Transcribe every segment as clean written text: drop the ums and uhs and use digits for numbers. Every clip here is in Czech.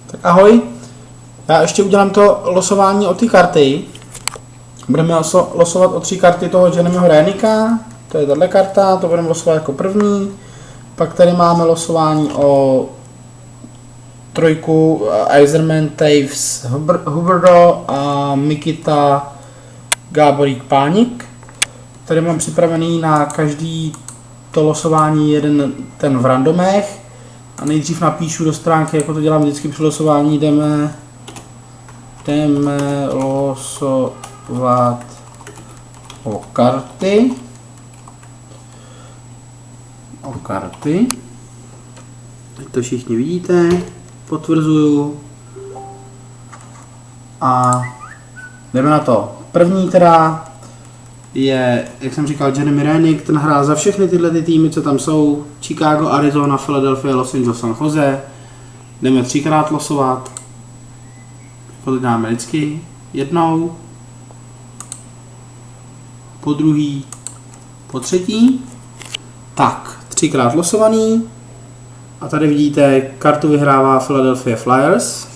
Tak ahoj, já ještě udělám to losování o ty karty. Budeme losovat o 3 karty toho Jeremyho Renicka, to je tato karta, to budeme losovat jako první. Pak tady máme losování o 3 Iserman Taves Huberdo a Mikita Gáborík Pánik. Tady mám připravený na každý to losování jeden ten v randomech. A nejdřív napíšu do stránky, jako to dělám vždycky při losování, jdeme losovat o karty. Teď to všichni vidíte, potvrzuju. A jdeme na to. První teda je, jak jsem říkal, Jeremy Renick, ten hrál za všechny tyhle ty týmy, co tam jsou. Chicago, Arizona, Philadelphia, Los Angeles, San Jose. Jdeme 3krát losovat. Jako to dáme vždycky. Jednou. Po druhý. Po třetí. Tak, 3krát losovaný. A tady vidíte, kartu vyhrává Philadelphia Flyers.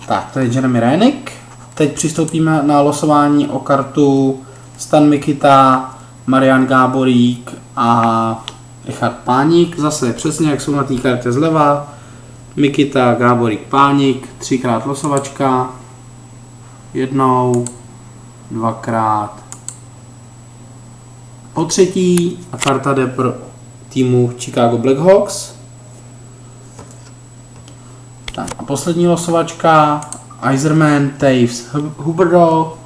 Tak, to je Jeremy Renick. Teď přistoupíme na losování o kartu Stan Mikita, Marian Gáborík a Richard Pánik. Zase přesně jak jsou na té kartě zleva. Mikita, Gáborík, Pánik, 3krát losovačka. Jednou, 2krát. Po třetí a karta jde pro týmu Chicago Blackhawks. Tak a poslední losovačka. Iserman Taves Huberdo,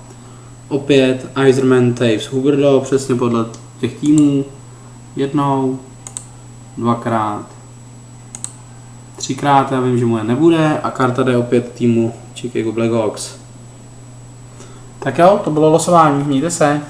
opět Iserman Taves Huberdo, přesně podle těch týmů, jednou, 2krát, 3krát, já vím, že moje nebude a karta jde opět týmu Chicago Blackhawks. Tak jo, to bylo losování, mějte se.